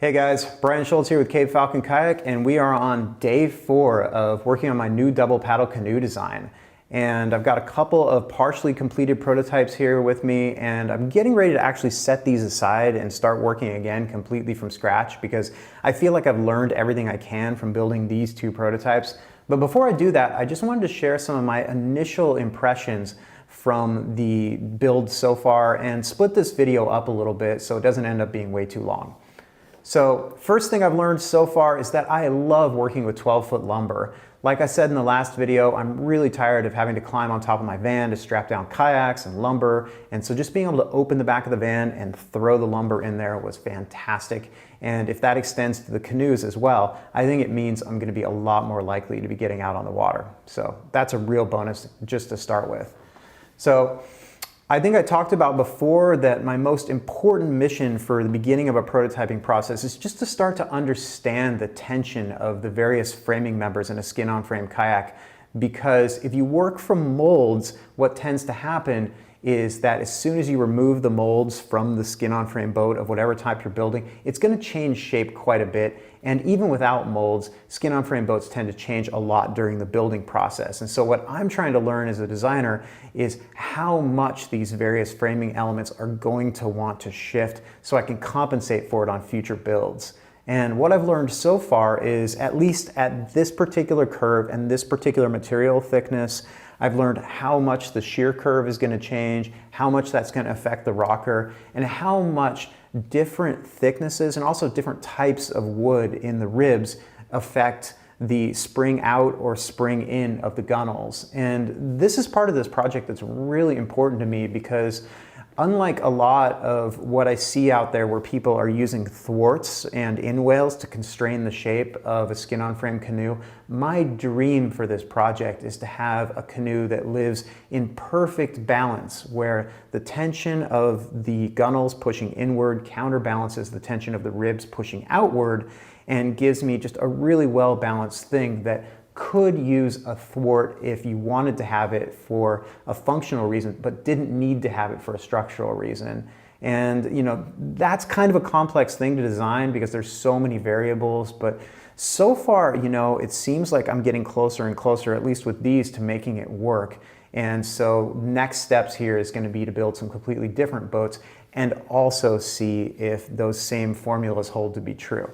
Hey guys, Brian Schultz here with Cape Falcon Kayak, and we are on day 4 of working on my new double paddle canoe design. And I've got a couple of partially completed prototypes here with me, and I'm getting ready to actually set these aside and start working again completely from scratch because I feel like I've learned everything I can from building these 2 prototypes. But before I do that, I just wanted to share some of my initial impressions from the build so far and split this video up a little bit so it doesn't end up being way too long. So first thing I've learned so far is that I love working with 12-foot lumber. Like I said in the last video, I'm really tired of having to climb on top of my van to strap down kayaks and lumber, and so just being able to open the back of the van and throw the lumber in there was fantastic. And if that extends to the canoes as well, I think it means I'm going to be a lot more likely to be getting out on the water. So that's a real bonus just to start with. So I think I talked about before that my most important mission for the beginning of a prototyping process is just to start to understand the tension of the various framing members in a skin-on-frame kayak, because if you work from molds, what tends to happen is that as soon as you remove the molds from the skin-on-frame boat of whatever type you're building, it's going to change shape quite a bit. And even without molds, skin-on-frame boats tend to change a lot during the building process. And so what I'm trying to learn as a designer is how much these various framing elements are going to want to shift so I can compensate for it on future builds. And what I've learned so far is, at least at this particular curve and this particular material thickness, I've learned how much the shear curve is going to change, how much that's going to affect the rocker, and how much different thicknesses and also different types of wood in the ribs affect the spring out or spring in of the gunnels. And this is part of this project that's really important to me because unlike a lot of what I see out there where people are using thwarts and inwales to constrain the shape of a skin-on-frame canoe, my dream for this project is to have a canoe that lives in perfect balance, where the tension of the gunnels pushing inward counterbalances the tension of the ribs pushing outward and gives me just a really well-balanced thing that could use a thwart if you wanted to have it for a functional reason, but didn't need to have it for a structural reason. And you know, that's kind of a complex thing to design because there's so many variables, but so far, you know, it seems like I'm getting closer and closer, at least with these, to making it work. And so next steps here is going to be to build some completely different boats and also see if those same formulas hold to be true.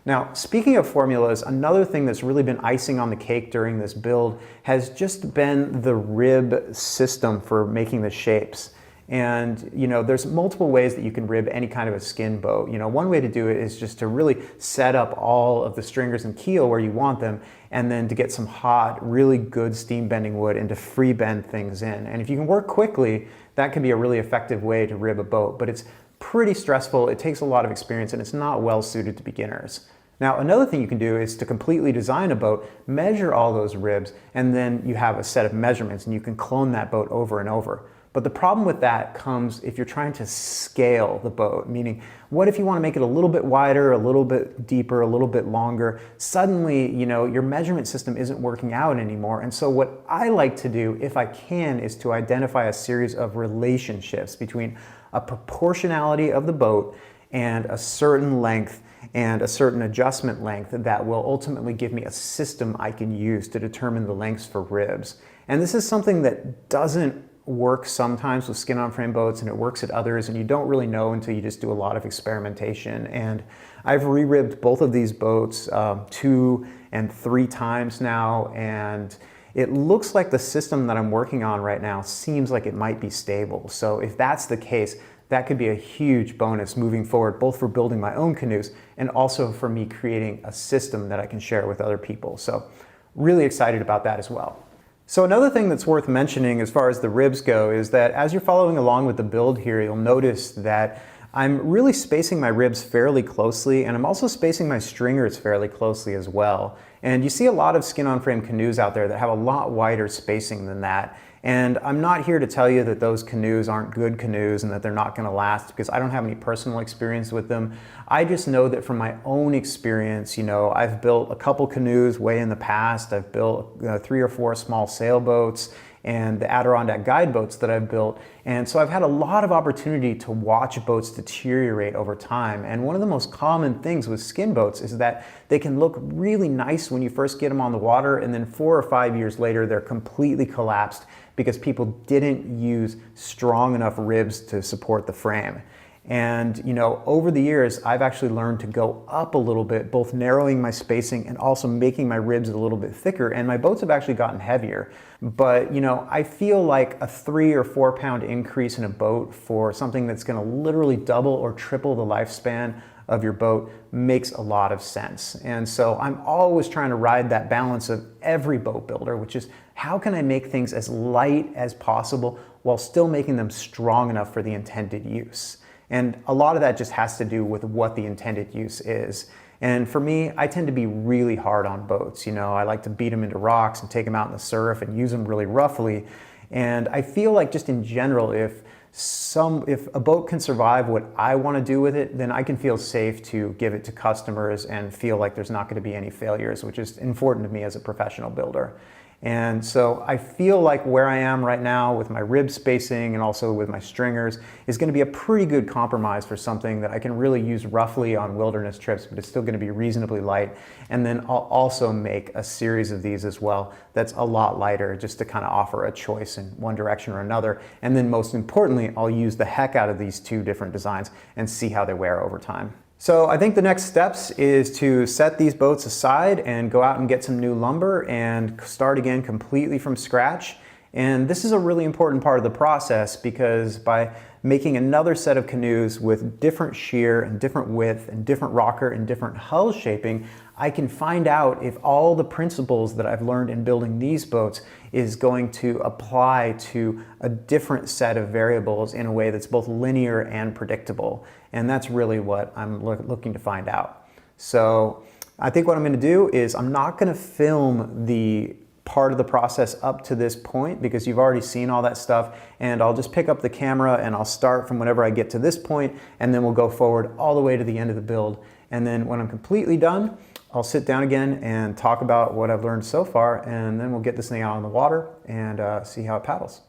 Now, speaking of formulas, another thing that's really been icing on the cake during this build has just been the rib system for making the shapes. And you know, there's multiple ways that you can rib any kind of a skin boat. You know, one way to do it is just to really set up all of the stringers and keel where you want them, and then to get some hot, really good steam bending wood and to free bend things in. And if you can work quickly, that can be a really effective way to rib a boat, but it's pretty stressful, it takes a lot of experience, and it's not well suited to beginners. Now, another thing you can do is to completely design a boat, measure all those ribs, and then you have a set of measurements and you can clone that boat over and over. But the problem with that comes if you're trying to scale the boat, meaning what if you want to make it a little bit wider, a little bit deeper, a little bit longer? Suddenly, you know, your measurement system isn't working out anymore. And so what I like to do, if I can, is to identify a series of relationships between a proportionality of the boat and a certain length and a certain adjustment length that will ultimately give me a system I can use to determine the lengths for ribs. And this is something that doesn't work sometimes with skin-on-frame boats, and it works at others, and you don't really know until you just do a lot of experimentation. And I've re-ribbed both of these boats 2 and 3 times now, and it looks like the system that I'm working on right now seems like it might be stable. So if that's the case, that could be a huge bonus moving forward, both for building my own canoes and also for me creating a system that I can share with other people. So really excited about that as well. So another thing that's worth mentioning as far as the ribs go is that as you're following along with the build here, you'll notice that I'm really spacing my ribs fairly closely, and I'm also spacing my stringers fairly closely as well. And you see a lot of skin-on-frame canoes out there that have a lot wider spacing than that. And I'm not here to tell you that those canoes aren't good canoes and that they're not going to last, because I don't have any personal experience with them. I just know that from my own experience, you know, I've built a couple canoes way in the past. I've built 3 or 4 small sailboats, and the Adirondack guide boats that I've built. And so I've had a lot of opportunity to watch boats deteriorate over time. And one of the most common things with skin boats is that they can look really nice when you first get them on the water, and then 4 or 5 years later, they're completely collapsed because people didn't use strong enough ribs to support the frame. And over the years, I've actually learned to go up a little bit, both narrowing my spacing and also making my ribs a little bit thicker, and my boats have actually gotten heavier. But I feel like a 3 or 4 pound increase in a boat for something that's going to literally double or triple the lifespan of your boat makes a lot of sense. And so I'm always trying to ride that balance of every boat builder, which is how can I make things as light as possible while still making them strong enough for the intended use. And a lot of that just has to do with what the intended use is. And for me, I tend to be really hard on boats. I like to beat them into rocks and take them out in the surf and use them really roughly. And I feel like just in general, if a boat can survive what I want to do with it, then I can feel safe to give it to customers and feel like there's not going to be any failures, which is important to me as a professional builder. And so I feel like where I am right now with my rib spacing and also with my stringers is going to be a pretty good compromise for something that I can really use roughly on wilderness trips, but it's still going to be reasonably light. And then I'll also make a series of these as well that's a lot lighter, just to kind of offer a choice in one direction or another. And then most importantly, I'll use the heck out of these 2 different designs and see how they wear over time. So I think the next steps is to set these boats aside and go out and get some new lumber and start again completely from scratch. And this is a really important part of the process, because by making another set of canoes with different shear and different width and different rocker and different hull shaping, I can find out if all the principles that I've learned in building these boats is going to apply to a different set of variables in a way that's both linear and predictable. And that's really what I'm looking to find out. So I think what I'm going to do is I'm not going to film the part of the process up to this point because you've already seen all that stuff, and I'll just pick up the camera and I'll start from whenever I get to this point, and then we'll go forward all the way to the end of the build. And then when I'm completely done, I'll sit down again and talk about what I've learned so far, and then we'll get this thing out on the water and see how it paddles.